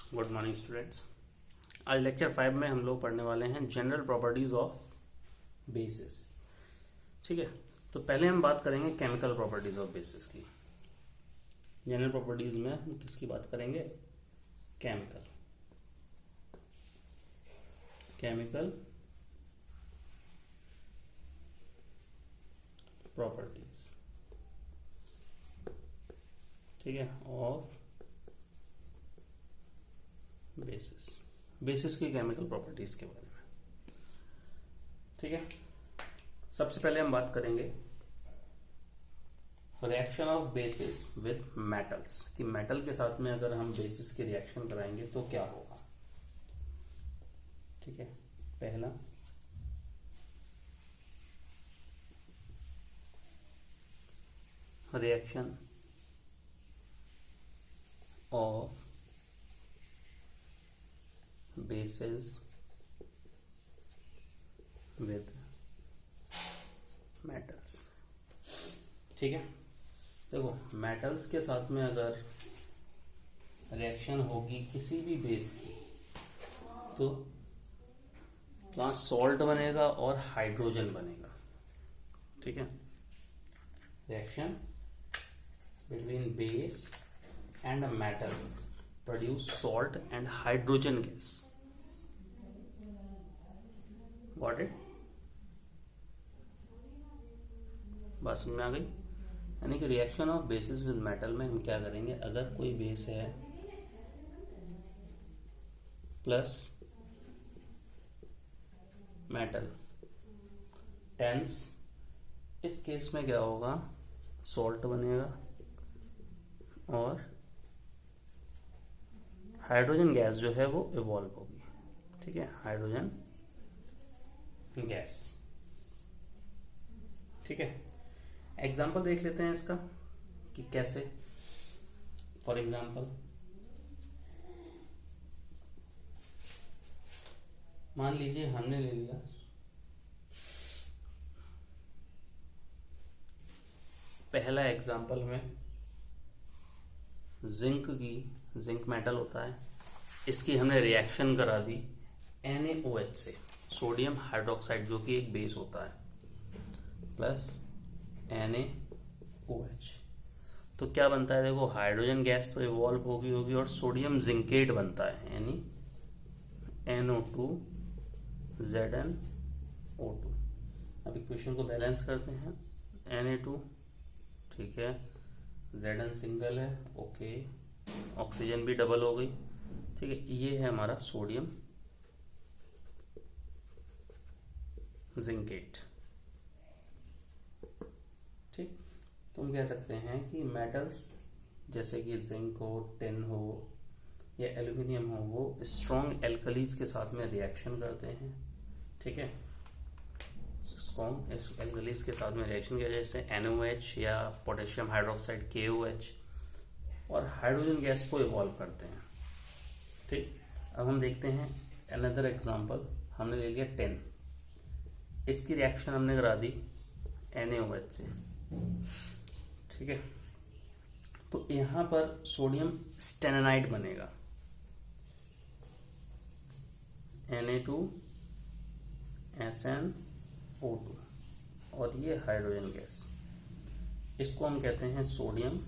Good morning students. आज lecture 5 में हम लोग पढ़ने वाले हैं जनरल प्रॉपर्टीज ऑफ बेसिस। ठीक है, तो पहले हम बात करेंगे केमिकल प्रॉपर्टीज ऑफ बेसिस की। जनरल प्रॉपर्टीज में हम किसकी बात करेंगे? केमिकल प्रॉपर्टीज, ठीक है, ऑफ बेसिस की केमिकल प्रॉपर्टीज के बारे में। ठीक है, सबसे पहले हम बात करेंगे reaction of basis with metals, कि मेटल के साथ में अगर हम बेसिस की रिएक्शन कराएंगे तो क्या होगा। ठीक है, पहला reaction of basis with metals. ठीक है, देखो मेटल्स के साथ में अगर रिएक्शन होगी किसी भी बेस की तो वहां सॉल्ट बनेगा और हाइड्रोजन बनेगा। ठीक है, reaction between base and a metal produce salt and hydrogen gas. Got it? बात समझ में आ गई? यानी कि reaction of basis with metal में हम क्या करेंगे, अगर कोई बेस है प्लस मेटल टेंस, इस केस में क्या होगा, सॉल्ट बनेगा और हाइड्रोजन गैस जो है वो इवॉल्व होगी। ठीक है, हाइड्रोजन गैस। ठीक है, एग्जाम्पल देख लेते हैं इसका कि कैसे। फॉर एग्जाम्पल मान लीजिए हमने ले लिया पहला एग्जाम्पल में जिंक मेटल होता है, इसकी हमने रिएक्शन करा दी NaOH से, सोडियम हाइड्रोक्साइड जो कि एक बेस होता है, प्लस NaOH। तो क्या बनता है, देखो हाइड्रोजन गैस तो इवॉल्व होगी और सोडियम जिंकेट बनता है, यानी NO2 ZnO2। अब इक्वेशन को बैलेंस करते हैं, Na2, ठीक है, Zn सिंगल है, ओके, ऑक्सीजन भी डबल हो गई। ठीक है, ये है हमारा सोडियम जिंकेट। ठीक, तो हम कह सकते हैं कि मेटल्स जैसे कि जिंक हो, टिन हो या एल्यूमिनियम हो, वो स्ट्रॉन्ग एल्कलीज के साथ में रिएक्शन करते हैं। ठीक है, स्ट्रॉन्ग एल्कलीज के साथ में रिएक्शन किया जैसे NaOH या पोटेशियम हाइड्रोक्साइड KOH, और हाइड्रोजन गैस को इवॉल्व करते हैं। ठीक, अब हम देखते हैं अनदर एग्जांपल। हमने ले लिया टिन, इसकी रिएक्शन हमने करा दी NaOH से। ठीक है, तो यहां पर सोडियम स्टेनाइड बनेगा, Na2SnO2, और ये हाइड्रोजन गैस, इसको हम कहते हैं सोडियम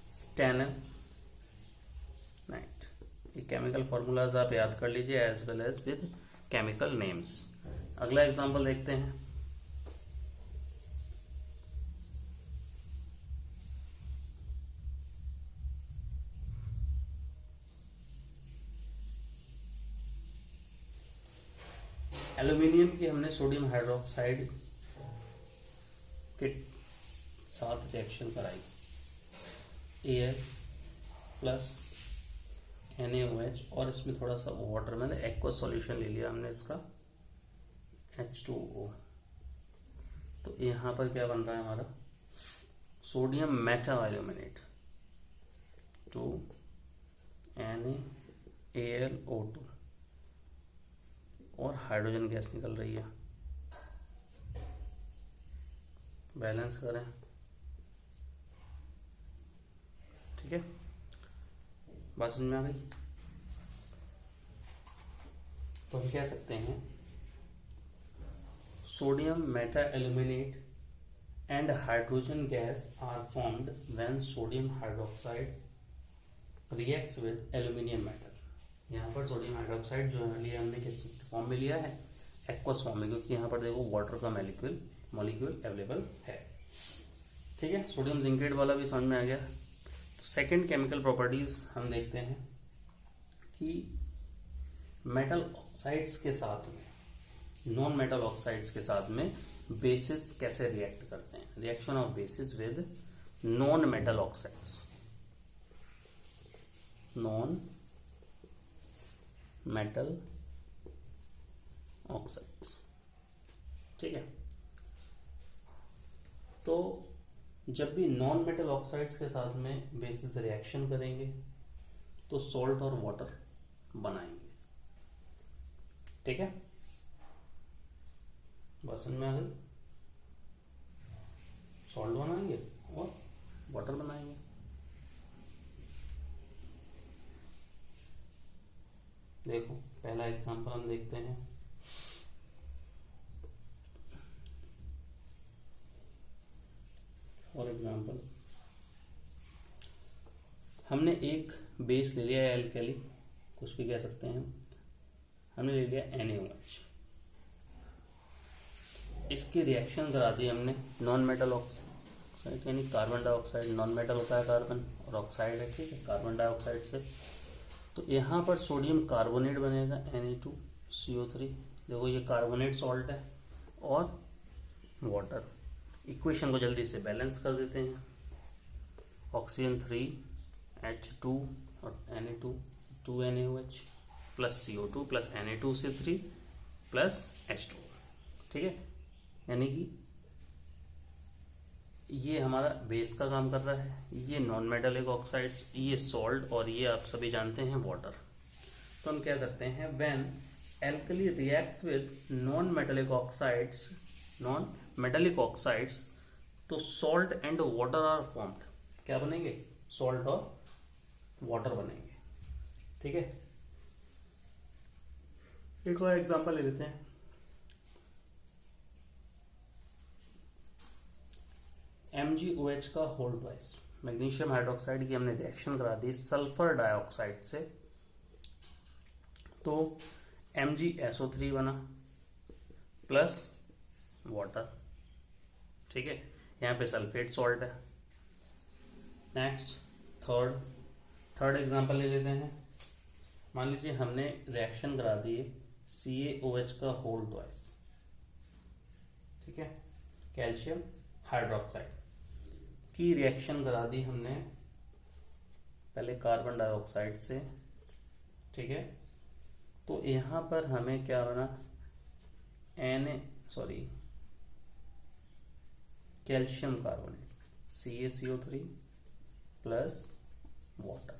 स्टेनाइट। ये केमिकल फॉर्मूलाज आप याद कर लीजिए as well as with chemical names. अगला एग्जांपल देखते हैं। एल्यूमिनियम की हमने सोडियम हाइड्रोक्साइड के साथ रिएक्शन कराई, Al प्लस NaOH, और इसमें थोड़ा सा वाटर, मैंने एक्वस सॉल्यूशन ले लिया हमने इसका H2O। तो यहाँ पर क्या बन रहा है हमारा, सोडियम मेटाएल्यूमिनेट 2 NaAlO2, और हाइड्रोजन गैस निकल रही है। बैलेंस करें, ठीक है। बात समझ में आ गई? तो हम कह सकते हैं sodium meta aluminate and hydrogen gas are formed when sodium hydroxide reacts with aluminium metal. यहाँ पर सोडियम हाइड्रोक्साइड जो लिया हमने किस फॉर्म में लिया है? एक्वस फॉर्म में, क्योंकि यहाँ पर देखो वाटर का मॉलिक्यूल अवेलेबल है। ठीक है, सोडियम जिंकेट वाला भी समझ में आ गया। तो सेकेंड केमिकल प्रॉपर्टीज हम देखते हैं कि मेटल ऑक्साइड्स के साथ में, नॉन मेटल ऑक्साइड्स के साथ में बेसिस कैसे रिएक्ट करते हैं। Reaction of basis with non metal oxides, non metal oxides. ठीक है, तो जब भी नॉन मेटल ऑक्साइड्स के साथ में बेसिस रिएक्शन करेंगे तो सॉल्ट और वाटर बनाएंगे। ठीक है, बस समझ में आ गई? सॉल्ट बनाएंगे और वाटर बनाएंगे। देखो पहला एग्जांपल हम देखते हैं। फॉर एग्जांपल हमने एक बेस ले लिया है एल्कली, कुछ भी कह सकते हैं, हमने ले लिया NaOH। इसकी रिएक्शन करा दी हमने नॉन मेटल ऑक्साइड यानी कार्बन डाइऑक्साइड। नॉन मेटल होता है कार्बन और ऑक्साइड है, ठीक है, कार्बन डाइऑक्साइड से। तो यहाँ पर सोडियम कार्बोनेट बनेगा Na2CO3। देखो ये कार्बोनेट सॉल्ट है और वाटर। इक्वेशन को जल्दी से बैलेंस कर देते हैं। ऑक्सीजन 3H2 और Na2 2NaOH plus CO2 plus Na2CO3 plus H2। ठीक है, यानी कि ये हमारा बेस का काम कर रहा है, ये नॉन मेटालिक ऑक्साइड्स, ये सॉल्ट और ये आप सभी जानते हैं वाटर। तो हम कह सकते हैं when alkali reacts with non metallic oxides तो salt and water are formed. क्या बनेंगे? सॉल्ट और वाटर बनेंगे। ठीक है, एक और एग्जांपल ले लेते हैं। MgOH का होल ट्वाइस, मैग्नीशियम हाइड्रोक्साइड की हमने रिएक्शन करा दी सल्फर डाइऑक्साइड से, तो MgSO3 बना प्लस वाटर। ठीक है, यहाँ पे सल्फेट सॉल्ट है। नेक्स्ट थर्ड एग्जांपल ले लेते हैं। मान लीजिए हमने रिएक्शन करा दी है CaOH का होल ट्वाइस, ठीक है, कैल्शियम हाइड्रोक्साइड की रिएक्शन करा दी हमने पहले कार्बन डाइऑक्साइड से। ठीक है, तो यहां पर हमें क्या बना? Calcium carbonate CaCO3 plus water.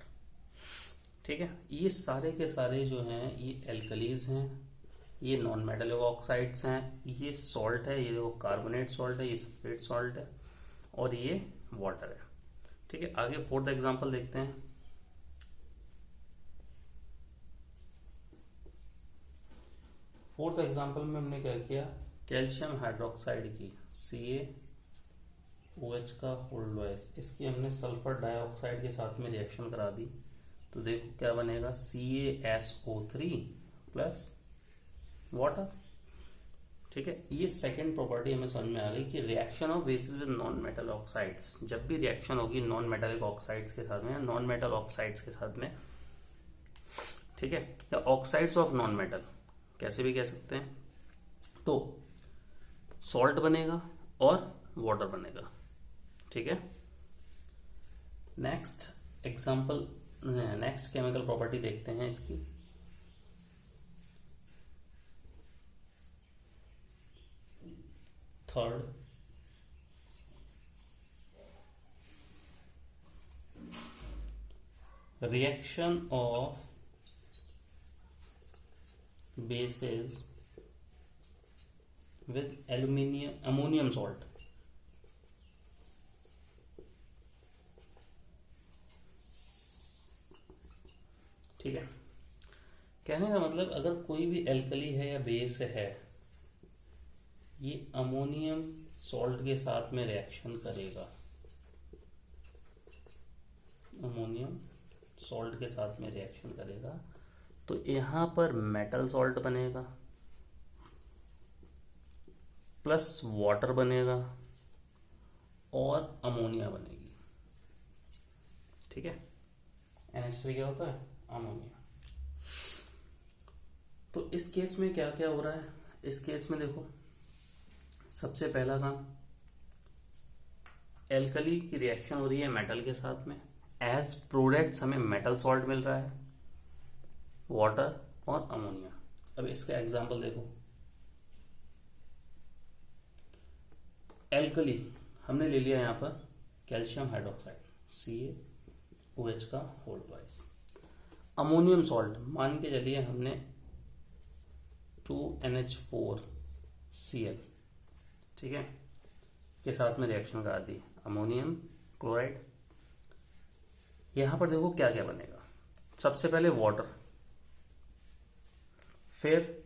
ठीक है, ये सारे के सारे जो हैं ये एल्कलीज हैं, ये नॉन मेटालिक ऑक्साइड्स हैं, ये सॉल्ट है, ये कार्बोनेट सॉल्ट है, ये सल्फेट सॉल्ट है और ये वाटर है। ठीक है, आगे फोर्थ एग्जांपल देखते हैं। फोर्थ एग्जांपल में हमने क्या किया? कैल्शियम हाइड्रोक्साइड की CaOH का होल ट्वाइस, इसकी हमने सल्फर डाइऑक्साइड के साथ में रिएक्शन करा दी। तो देखो क्या बनेगा? CaSO3 plus water. ठीक है, ये सेकेंड प्रॉपर्टी हमें समझ में आ गई कि reaction of basis with non metal oxides, जब भी रिएक्शन होगी नॉन मेटालिक ऑक्साइड्स के साथ में, नॉन मेटल ऑक्साइड्स के साथ में, ठीक है, या ऑक्साइड्स ऑफ नॉन मेटल कैसे भी कह सकते हैं, तो सॉल्ट बनेगा और वाटर बनेगा। ठीक है, नेक्स्ट केमिकल प्रॉपर्टी देखते हैं इसकी। Third, reaction of bases with ammonium salt। ठीक है। कहने का मतलब अगर कोई भी एल्कली है या बेस है, ये अमोनियम सॉल्ट के साथ में रिएक्शन करेगा, अमोनियम सॉल्ट के साथ में रिएक्शन करेगा, तो यहां पर मेटल सॉल्ट बनेगा प्लस वाटर बनेगा और अमोनिया बनेगी। ठीक है, NH3 क्या होता है? अमोनिया। तो इस केस में क्या क्या हो रहा है? इस केस में देखो, सबसे पहला काम, एल्कली की रिएक्शन हो रही है मेटल के साथ में, एज प्रोडक्ट्स हमें मेटल सॉल्ट मिल रहा है, वाटर और अमोनिया। अब इसका एग्जांपल देखो, एल्कली हमने ले लिया यहां पर कैल्शियम हाइड्रोक्साइड CaOH का होल ट्वाइस। अमोनियम सॉल्ट मान के चलिए हमने 2NH4Cl, ठीक है, के साथ में रिएक्शन करा दी, अमोनियम क्लोराइड। यहां पर देखो क्या क्या बनेगा, सबसे पहले वाटर, फिर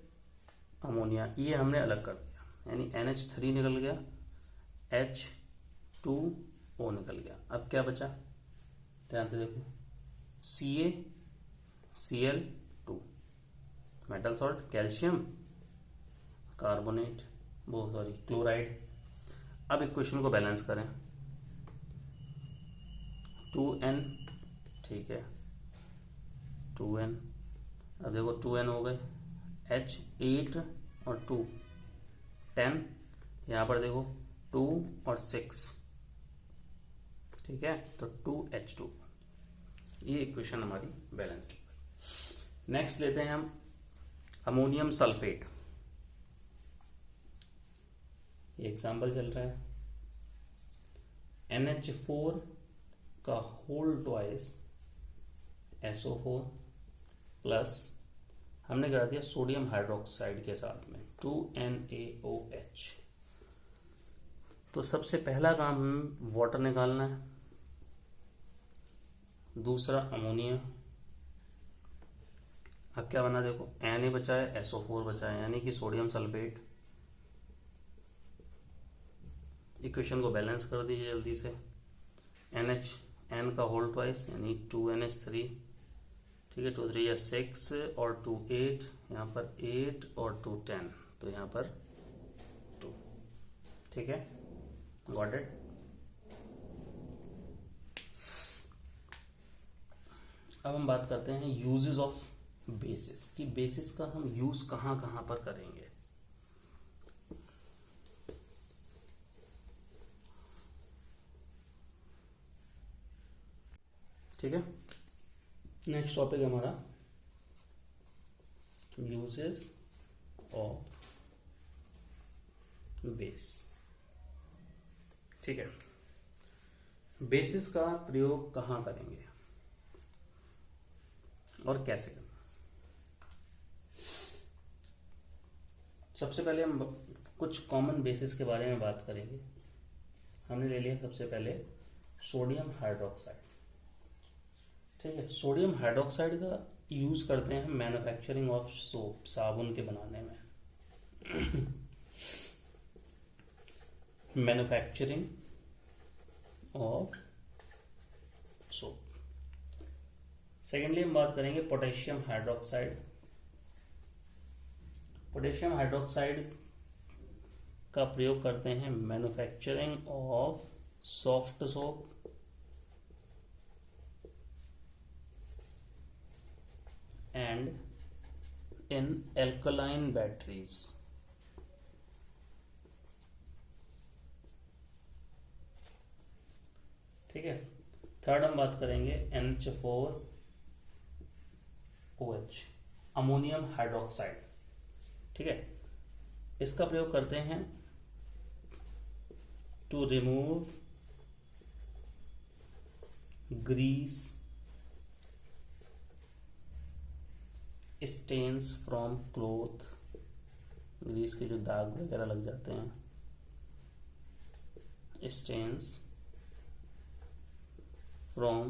अमोनिया, ये हमने अलग कर दिया, यानी NH3 निकल गया, H2O निकल गया। अब क्या बचा, ध्यान से देखो, CaCl2, metal salt, calcium carbonate, वो सॉरी क्लोराइड। अब इक्वेशन को बैलेंस करें, 2N, ठीक है, 2N, अब देखो 2N हो गए, H8 और 2 10, यहां पर देखो 2 और 6, ठीक है, तो 2H2, ये इक्वेशन हमारी बैलेंस्ड हो गई। नेक्स्ट लेते हैं हम अमोनियम सल्फेट, ये एग्जाम्पल चल रहा है, NH4 का होल ट्वाइस SO4 प्लस हमने करा दिया सोडियम हाइड्रोक्साइड के साथ में 2NaOH। तो सबसे पहला काम वाटर निकालना है, दूसरा अमोनिया। अब क्या बना देखो, Na बचा है, SO4 बचा है, यानी कि सोडियम सल्फेट। इक्वेशन को बैलेंस कर दीजिए जल्दी से, N का होल ट्वाइस यानी 2NH3, ठीक है, 2 3 6 और 2 8, यहाँ पर 8 और 2 10, तो यहाँ पर 2, ठीक है, गॉट इट। अब हम बात करते हैं यूजेस ऑफ बेसिस, कि बेसिस का हम यूज कहाँ कहाँ पर करेंगे। ठीक है, नेक्स्ट टॉपिक हमारा यूजेस ऑफ बेस। ठीक है, बेसिस का प्रयोग कहाँ करेंगे और कैसे करना। सबसे पहले हम कुछ कॉमन बेसिस के बारे में बात करेंगे। हमने ले लिया सबसे पहले सोडियम हाइड्रोक्साइड, ठीक है। सोडियम हाइड्रोक्साइड का यूज करते हैं मैन्युफैक्चरिंग ऑफ सोप, साबुन के बनाने में, मैन्युफैक्चरिंग ऑफ सोप। सेकेंडली हम बात करेंगे पोटेशियम हाइड्रोक्साइड। पोटेशियम हाइड्रोक्साइड का प्रयोग करते हैं manufacturing of soft soap and in alkaline batteries. ठीक है, थर्ड हम बात करेंगे NH4OH, अमोनियम हाइड्रोक्साइड, ठीक है। इसका प्रयोग करते हैं to remove grease stains from cloth, grease के जो दाग वगैरह लग जाते हैं, स्टेन्स फ्रॉम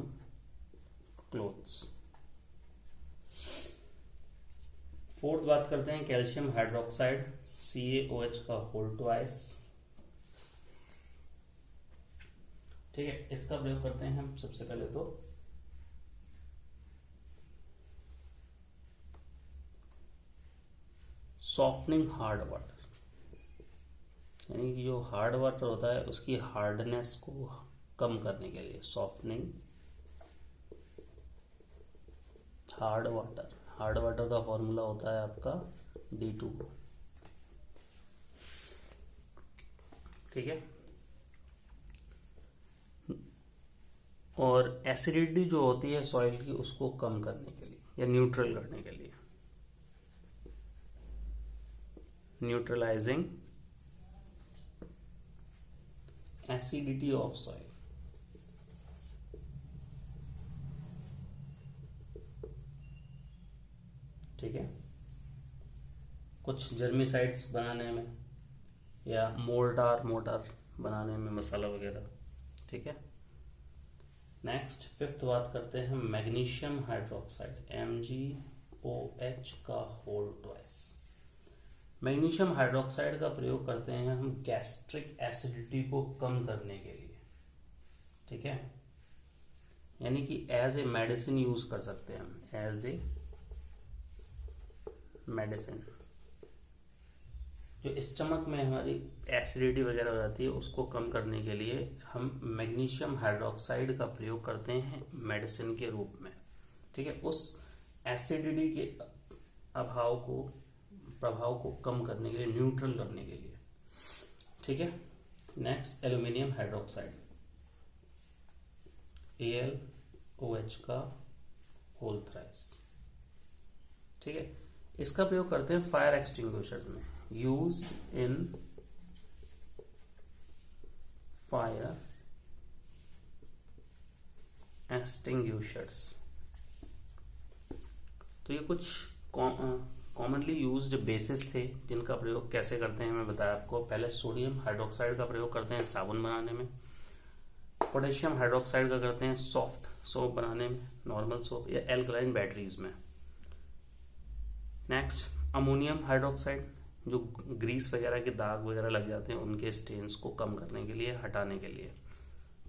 क्लोथ्स। फोर्थ बात करते हैं कैल्शियम हाइड्रोक्साइड CaOH का होल ट्वाइस। ठीक है, इसका प्रयोग करते हैं हम सबसे पहले तो सॉफ्टनिंग हार्ड वाटर, यानी कि जो हार्ड वाटर होता है उसकी हार्डनेस को कम करने के लिए softening hard water. Hard water का फॉर्मूला होता है आपका D2O। ठीक है, और एसिडिटी जो होती है सॉइल की उसको कम करने के लिए या न्यूट्रल करने के लिए, न्यूट्रलाइजिंग एसिडिटी ऑफ सॉइल। ठीक है, कुछ जर्मिसाइड्स बनाने में या मोर्टार बनाने में, मसाला वगैरह। ठीक है, नेक्स्ट फिफ्थ बात करते हैं मैग्नीशियम हाइड्रोक्साइड MgOH का होल ट्वाइस। मैग्नीशियम हाइड्रोक्साइड का प्रयोग करते हैं हम गैस्ट्रिक एसिडिटी को कम करने के लिए। ठीक है, यानी कि एज ए मेडिसिन यूज कर सकते हैं हम, एज ए मेडिसिन। जो स्टमक में हमारी एसिडिटी वगैरह हो जाती है उसको कम करने के लिए हम मैग्नीशियम हाइड्रोक्साइड का प्रयोग करते हैं मेडिसिन के रूप में। ठीक है, उस एसिडिटी के प्रभाव को कम करने के लिए, न्यूट्रल करने के लिए। ठीक है, नेक्स्ट एल्यूमिनियम हाइड्रोक्साइड AlOH का होल थ्राइस। ठीक है, इसका प्रयोग करते हैं फायर एक्सटिंग्विशर्स में, यूज्ड इन फायर एक्सटिंग्विशर्स। तो ये कुछ कॉमनली यूज्ड बेसिस थे जिनका प्रयोग कैसे करते हैं मैं बताया आपको। पहले सोडियम हाइड्रोक्साइड का प्रयोग करते हैं साबुन बनाने में, पोटेशियम हाइड्रोक्साइड का करते हैं सॉफ्ट सोप बनाने में, नॉर्मल सोप या एल्कलाइन बैटरीज में। नेक्स्ट अमोनियम हाइड्रोक्साइड, जो ग्रीस वगैरह के दाग वगैरह लग जाते हैं उनके स्टेन्स को कम करने के लिए, हटाने के लिए।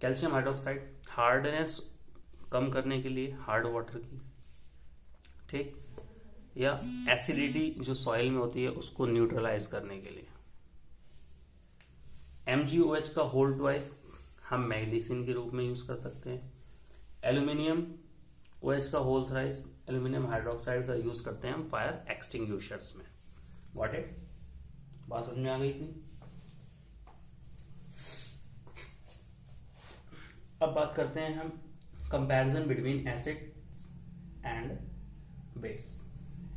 कैल्शियम हाइड्रोक्साइड हार्डनेस कम करने के लिए हार्ड वाटर की। ठीक, या एसिडिटी जो सॉइल में होती है उसको न्यूट्रलाइज करने के लिए। MgOH का होल ट्वाइस हम मेडिसिन के रूप में यूज कर सकते हैं। एल्यूमिनियम OH का होल थ्राइस, एल्यूमिनियम हाइड्रोक्साइड का यूज करते हैं हम फायर एक्सटिंग्विशर्स में। Got it? बात समझ में आ गई थी? अब बात करते हैं हम comparison between acid and base.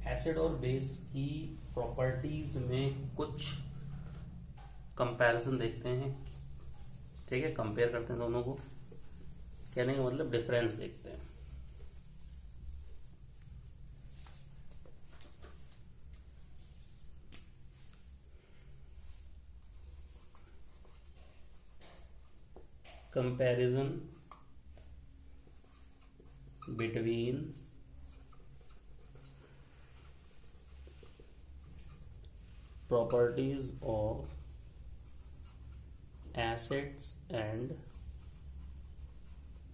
Acid और बेस की प्रॉपर्टीज में कुछ कंपैरिजन देखते हैं। ठीक है, कंपेयर करते हैं दोनों को, कहने का मतलब डिफरेंस देखते हैं। Comparison between properties of acids and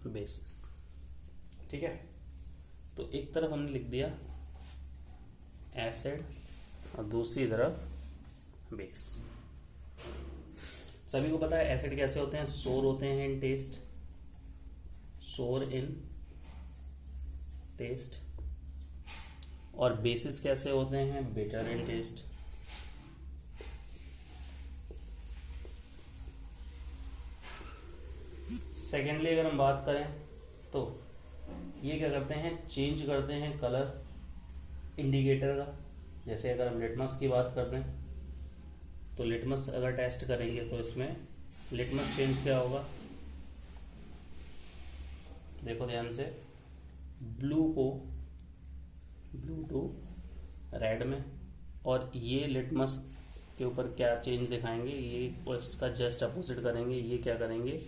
bases. ठीक है, तो एक तरफ हमने लिख दिया एसिड और दूसरी तरफ बेस। सभी को पता है एसिड कैसे होते हैं, सोर होते हैं इन टेस्ट, सोर इन टेस्ट। और बेसिस कैसे होते हैं, बिटर इन टेस्ट। सेकेंडली अगर हम बात करें तो ये क्या करते हैं, चेंज करते हैं कलर इंडिकेटर का। जैसे अगर हम लिटमस की बात कर रहे हैं तो लिटमस अगर टेस्ट करेंगे तो इसमें लिटमस चेंज क्या होगा, देखो ध्यान से, ब्लू टू रेड में। और ये लिटमस के ऊपर क्या चेंज दिखाएंगे, ये उसका जस्ट अपोजिट करेंगे। ये क्या करेंगे,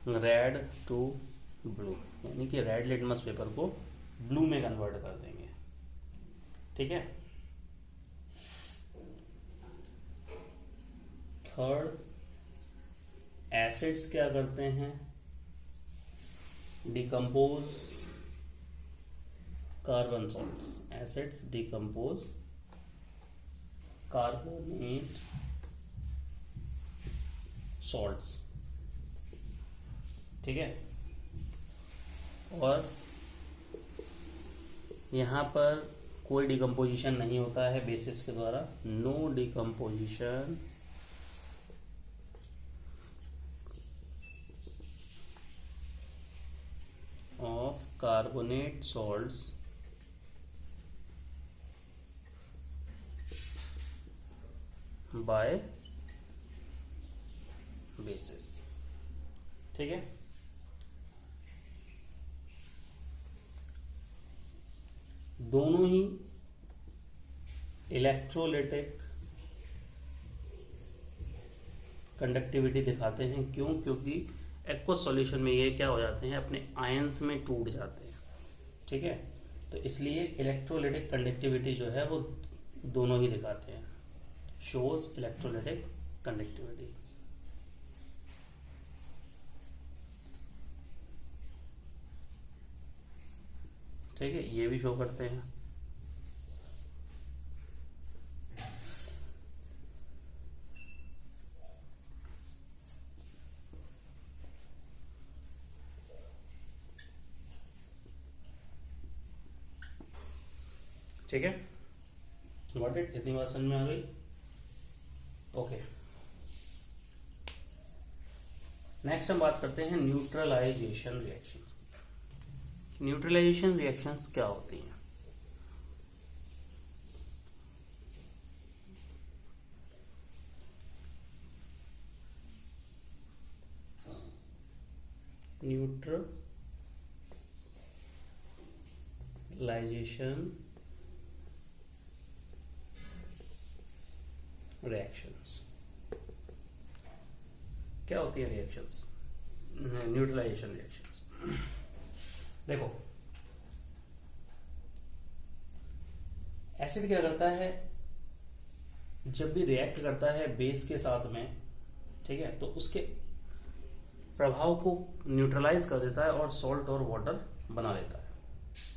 रेड टू ब्लू, यानी कि रेड लिटमस पेपर को ब्लू में कन्वर्ट कर देंगे। ठीक है। थर्ड, एसिड्स क्या करते हैं, decompose carbon salts. Acids decompose carbonate salts, ठीक है। और यहां पर कोई डिकम्पोजिशन नहीं होता है बेसिस के द्वारा, no decomposition of carbonate salts by basis, ठीक है। दोनों ही इलेक्ट्रोलाइटिक कंडक्टिविटी दिखाते हैं। क्यों? क्योंकि एक्वस सॉल्यूशन में ये क्या हो जाते हैं, अपने आयंस में टूट जाते हैं, ठीक है। तो इसलिए इलेक्ट्रोलाइटिक कंडक्टिविटी जो है वो दोनों ही दिखाते हैं, शोज इलेक्ट्रोलाइटिक कंडक्टिविटी। ठीक है, ये भी शो करते हैं। ठीक है, गॉट इट? इतनी बात समझ में आ गई? ओके, नेक्स्ट हम बात करते हैं न्यूट्रलाइजेशन रिएक्शंस की। न्यूट्रलाइजेशन रिएक्शंस क्या होती हैं? न्यूट्रलाइजेशन रिएक्शंस क्या होती है? Reactions, neutralization reactions. देखो, एसिड क्या करता है, जब भी रिएक्ट करता है बेस के साथ में, ठीक है, तो उसके प्रभाव को न्यूट्रलाइज कर देता है और सॉल्ट और वाटर बना लेता है,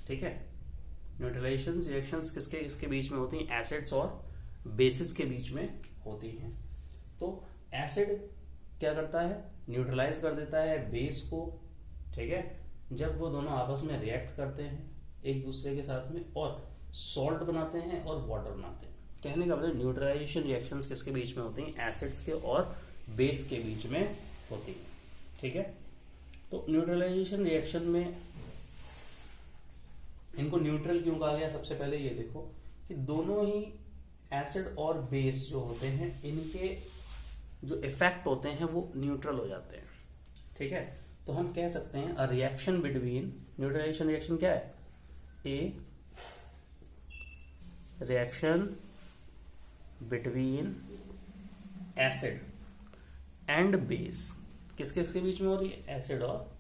ठीक है। न्यूट्रलाइजेशन रिएक्शंस किसके इसके बीच में होती हैं? एसिड्स और बेसिस के बीच में होती हैं। तो एसिड क्या करता है? न्यूट्रलाइज कर देता है बेस को, ठीक है, जब वो दोनों आपस में रिएक्ट करते हैं एक दूसरे के साथ में और सॉल्ट बनाते हैं और वाटर बनाते हैं। कहने का मतलब न्यूट्रलाइजेशन रिएक्शंस किसके बीच में होती हैं? एसिड्स के और बेस के बीच में होती है, ठीक है। तो न्यूट्रलाइजेशन रिएक्शन में इनको न्यूट्रल क्यों कहा गया? सबसे पहले ये देखो कि दोनों ही एसिड और बेस जो होते हैं, इनके जो इफेक्ट होते हैं वो न्यूट्रल हो जाते हैं, ठीक है। तो हम कह सकते हैं a reaction between, neutralization reaction क्या है? A reaction between acid and base. किस किस के बीच में हो रही है? एसिड और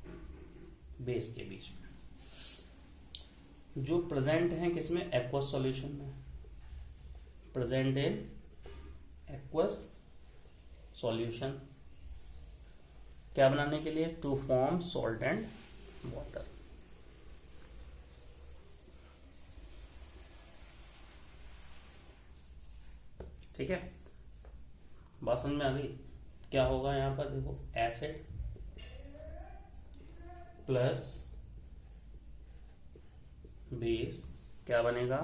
बेस के बीच में, जो प्रेजेंट है किसमें? एक्वस सॉल्यूशन में, प्रेजेंट इन एक्वस सॉल्यूशन। क्या बनाने के लिए? To form salt and water. ठीक है, बात समझ में आ गई? क्या होगा यहां पर? देखो, एसिड प्लस बेस क्या बनेगा?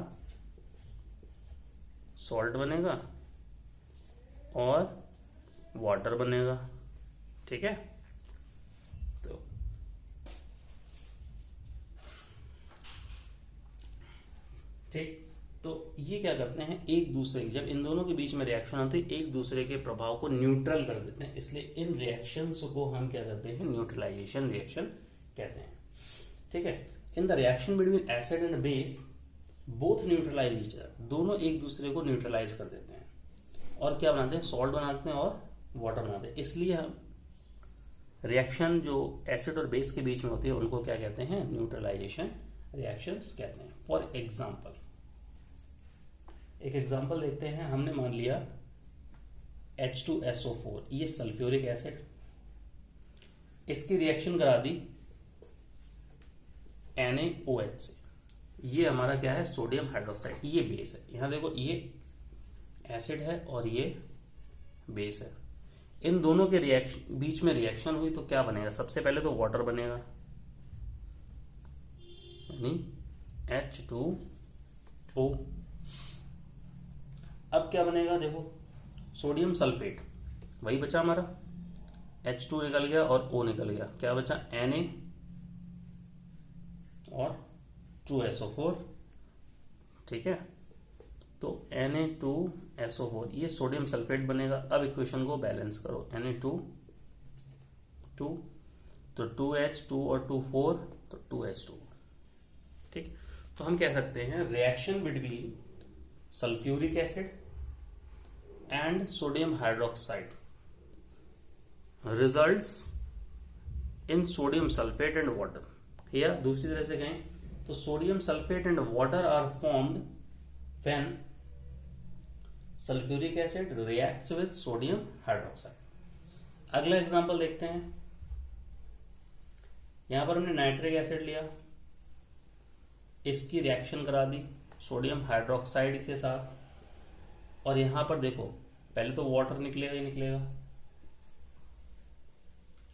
सॉल्ट बनेगा और वाटर बनेगा, ठीक है। तो ठीक, तो ये क्या करते हैं, एक दूसरे, जब इन दोनों के बीच में रिएक्शन होती है एक दूसरे के प्रभाव को न्यूट्रल कर देते हैं, इसलिए इन रिएक्शंस को हम क्या कहते हैं? न्यूट्रलाइजेशन रिएक्शन कहते हैं, ठीक है। In the reaction between acid and base both neutralize each other, दोनों एक दूसरे को न्यूट्रलाइज कर देते हैं और क्या बनाते हैं? सॉल्ट बनाते हैं और वाटर बनाते हैं। इसलिए हम रिएक्शन जो एसिड और बेस के बीच में होती है उनको क्या कहते हैं? न्यूट्रलाइजेशन रिएक्शंस कहते हैं। फॉर एग्जांपल, एक एग्जांपल देखते हैं। हमने मान लिया H2SO4, ये सल्फ्यूरिक एसिड, इसकी रिएक्शन करा दी NaOH से, ये हमारा क्या है, सोडियम हाइड्रोक्साइड, ये बेस है। यहां देखो ये एसिड है और ये बेस है। इन दोनों के रिएक्शन बीच में रिएक्शन हुई तो क्या बनेगा, सबसे पहले तो वाटर बनेगा, यानी H2O। अब क्या बनेगा, देखो सोडियम सल्फेट, वही बचा हमारा, H2 निकल गया और O निकल गया, क्या बचा Na और 2SO4, ठीक है। तो Na2SO4 ये सोडियम सल्फेट बनेगा। अब इक्वेशन को बैलेंस करो, Na2 2 तो 2H 2 और 2 4 तो 2H2, ठीक। तो हम कह सकते हैं reaction between sulphuric acid and sodium hydroxide results in sodium sulphate and water. या दूसरी तरह से कहें तो sodium sulphate and water are formed when sulphuric acid reacts with sodium hydroxide. अगला एग्जांपल देखते हैं। यहां पर हमने नाइट्रिक एसिड लिया, इसकी रिएक्शन करा दी सोडियम हाइड्रोक्साइड के साथ, और यहां पर देखो पहले तो वाटर निकलेगा ही निकलेगा,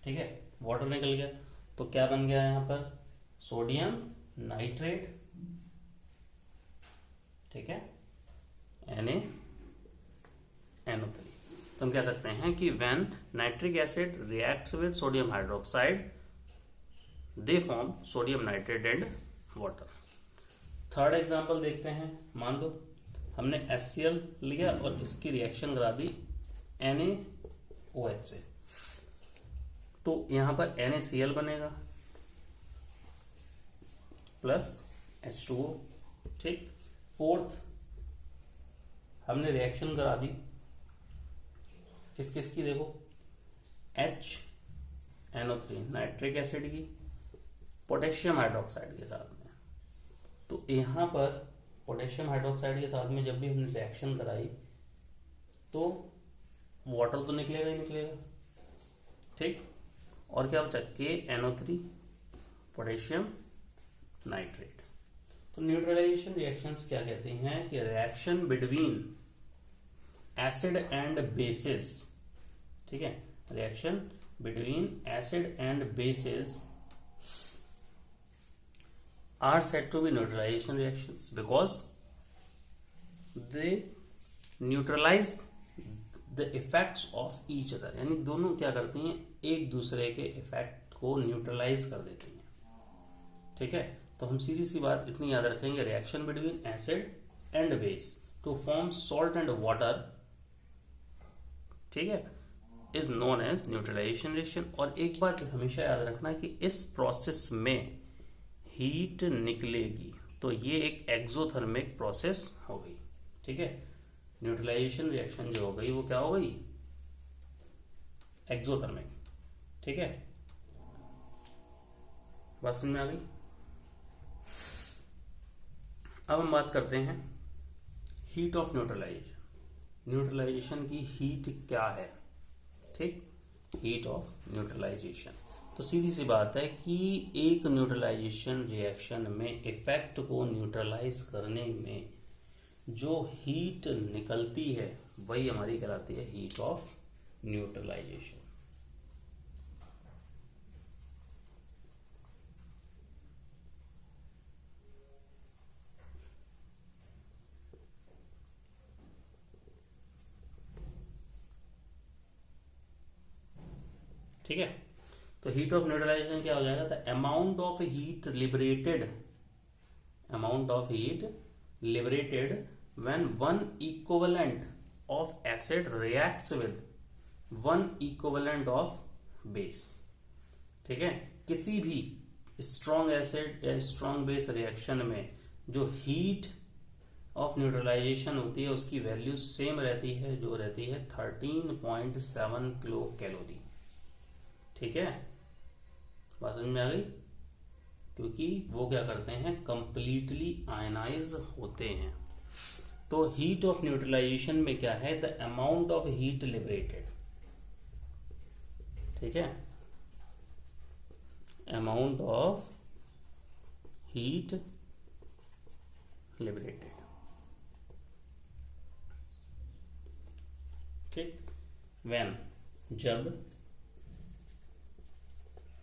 ठीक है, वाटर निकल गया तो क्या बन गया यहां पर, सोडियम नाइट्रेट, ठीक है, NaNO3। तो हम कह सकते हैं कि when nitric acid reacts with sodium hydroxide they form sodium nitrate and water. Third example देखते हैं। मान लो हमने HCl लिया और इसकी रिएक्शन करा दी NaOH से, तो यहां पर NaCl बनेगा प्लस H2O, ठीक। फोर्थ हमने रिएक्शन करा दी किस किस की, देखो HNO3 नाइट्रिक एसिड की पोटेशियम हाइड्रोक्साइड के साथ में। तो यहां पर पोटेशियम हाइड्रोक्साइड के साथ में जब भी हमने रिएक्शन कराई तो वाटर तो निकलेगा ही निकलेगा, ठीक। और क्या बचा, KNO3 पोटेशियम नाइट्रेट। तो न्यूट्रलाइजेशन रिएक्शंस क्या कहते हैं कि reaction between acid and bases, ठीक है, reaction between acid and bases are said to be neutralization reactions because they neutralize the effects of each other। यानी दोनों क्या करती हैं, एक दूसरे के इफेक्ट को न्यूट्रलाइज कर देती हैं, ठीक है। तो हम सीधी सी बात इतनी याद रखेंगे, reaction between acid and base to form salt and water, ठीक है, is known as neutralization reaction. और एक बात हमेशा याद रखना कि इस प्रोसेस में हीट निकलेगी, तो ये एक एक्सोथर्मिक प्रोसेस हो गई, ठीक है। न्यूट्रलाइजेशन रिएक्शन जो हो गई वो क्या हो गई, एक्सोथर्मिक, ठीक है। बात समझ में आ गई। अब हम बात करते हैं हीट ऑफ न्यूट्रलाइजेशन। न्यूट्रलाइजेशन की हीट क्या है, ठीक, हीट ऑफ न्यूट्रलाइजेशन। तो सीधी सी बात है कि एक न्यूट्रलाइजेशन रिएक्शन में इफेक्ट को न्यूट्रलाइज करने में जो हीट निकलती है वही हमारी कहलाती है हीट ऑफ न्यूट्रलाइजेशन। ठीक है। तो हीट ऑफ न्यूट्रलाइजेशन क्या हो जाएगा, the amount of heat liberated when one equivalent of acid reacts with one equivalent of base, ठीक है। किसी भी स्ट्रॉन्ग एसिड या स्ट्रॉन्ग बेस रिएक्शन में जो हीट ऑफ न्यूट्रलाइजेशन होती है उसकी वैल्यू सेम रहती है, जो रहती है 13.7 किलो कैलोरी, ठीक है। बात समझ में आ गई, क्योंकि वो क्या करते हैं, कंप्लीटली आयनाइज होते हैं। तो हीट ऑफ न्यूट्रलाइजेशन में क्या है, the amount of heat liberated, ठीक है, अमाउंट ऑफ हीट लिबरेटेड, ठीक, व्हेन, जब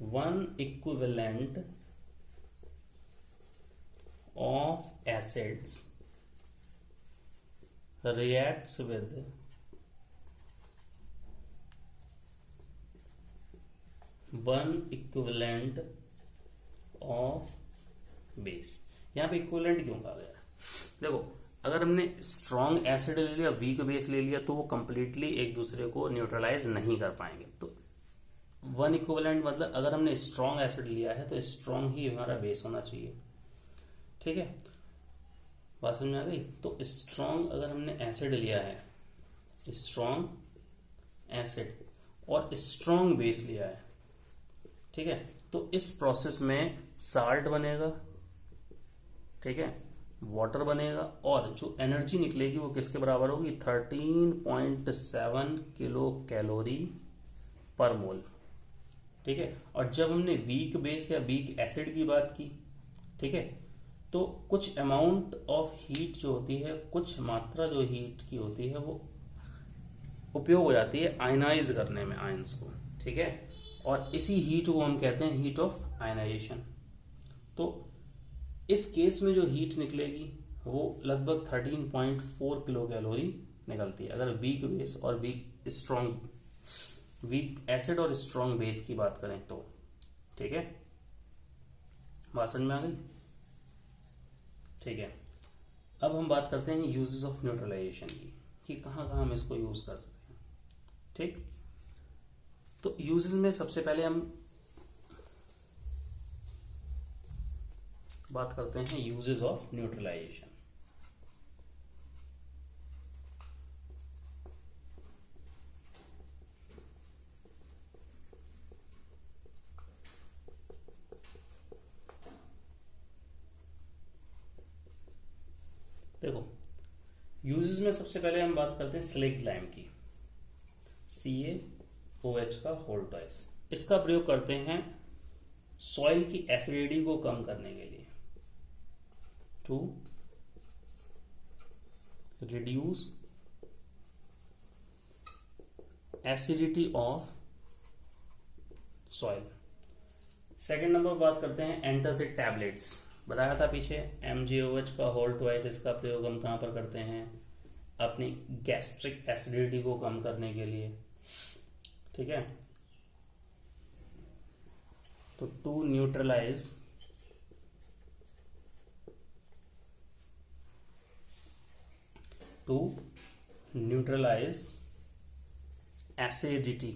one equivalent of acids reacts with one equivalent of base। यहाँ पे इक्विवेलेंट क्यों कहा गया? देखो, अगर हमने स्ट्रॉन्ग एसिड ले लिया, वीक बेस ले लिया, तो वो कंप्लीटली एक दूसरे को न्यूट्रलाइज नहीं कर पाएंगे। तो वन इक्विवेलेंट मतलब अगर हमने स्ट्रॉन्ग एसिड लिया है तो स्ट्रॉन्ग ही हमारा बेस होना चाहिए, ठीक है, बात समझ में आ गई। तो स्ट्रॉन्ग अगर हमने एसिड लिया है, स्ट्रॉन्ग एसिड और स्ट्रॉन्ग बेस लिया है, ठीक है, तो इस प्रोसेस में साल्ट बनेगा, ठीक है, वाटर बनेगा, और जो एनर्जी निकलेगी वो किसके बराबर होगी, 13.7 किलो कैलोरी पर मोल, ठीक है। और जब हमने वीक बेस या वीक एसिड की बात की, ठीक है, तो कुछ अमाउंट ऑफ हीट जो होती है, कुछ मात्रा जो हीट की होती है, वो उपयोग हो जाती है आयनाइज करने में आयंस को, ठीक है, और इसी हीट को हम कहते हैं हीट ऑफ आयनाइजेशन। तो इस केस में जो हीट निकलेगी वो लगभग 13.4 किलो कैलोरी निकलती है, अगर वीक बेस और वीक एसिड और स्ट्रॉन्ग बेस की बात करें तो, ठीक है, बात समझ में आ गई, ठीक है। अब हम बात करते हैं यूजेस ऑफ न्यूट्रलाइजेशन की, कि कहाँ कहाँ हम इसको यूज कर सकते हैं, ठीक। तो यूजेस में सबसे पहले हम बात करते हैं यूजेस ऑफ न्यूट्रलाइजेशन। देखो, यूजेस में सबसे पहले हम बात करते हैं स्लेक्ट लाइम की, CaOH का होल ट्वाइस। इसका प्रयोग करते हैं सॉइल की एसिडिटी को कम करने के लिए, to reduce acidity of soil. Second number बात करते हैं एंटासिड टैबलेट्स। बताया था पीछे MgOH का होल ट्वाइस, इसका प्रयोग हम कहां पर करते हैं, अपनी गैस्ट्रिक एसिडिटी को कम करने के लिए, ठीक है। तो to neutralize acidity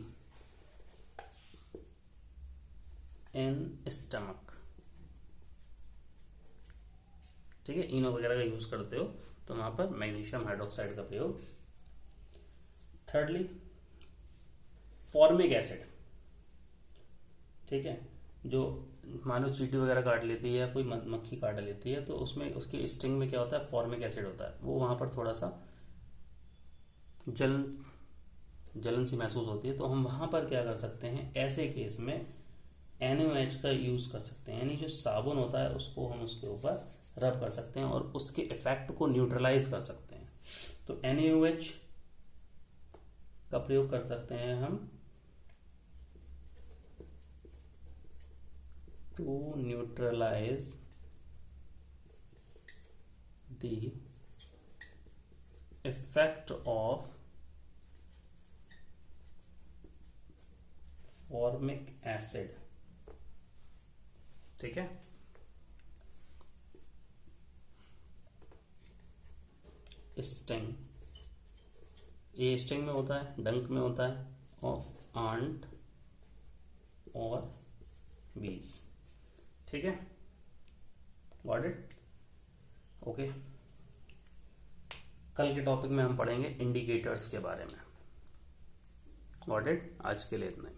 in stomach, ठीक है, इनो वगैरह का यूज करते हो तो वहां पर मैग्नीशियम हाइड्रोक्साइड का प्रयोग। थर्डली फॉर्मिक एसिड, ठीक है, जो मानो चींटी वगैरह काट लेती है या कोई मक्खी काट लेती है तो उसमें उसकी स्टिंग में क्या होता है, फॉर्मिक एसिड होता है, वो वहां पर थोड़ा सा जलन सी महसूस होती है, तो हम वहां पर क्या कर सकते हैं, ऐसे केस में NaOH का यूज कर सकते हैं, यानी जो साबुन होता है उसको हम उसके ऊपर रब कर सकते हैं और उसके इफेक्ट को न्यूट्रलाइज कर सकते हैं। तो NaOH का प्रयोग कर सकते हैं हम to neutralize the effect of formic acid, ठीक है। स्टिंग, ये स्टिंग में होता है, डंक में होता है, ऑफ आंट और बीज, ठीक है, गॉट इट, ओके। कल के टॉपिक में हम पढ़ेंगे इंडिकेटर्स के बारे में, गॉट इट। आज के लिए इतना ही।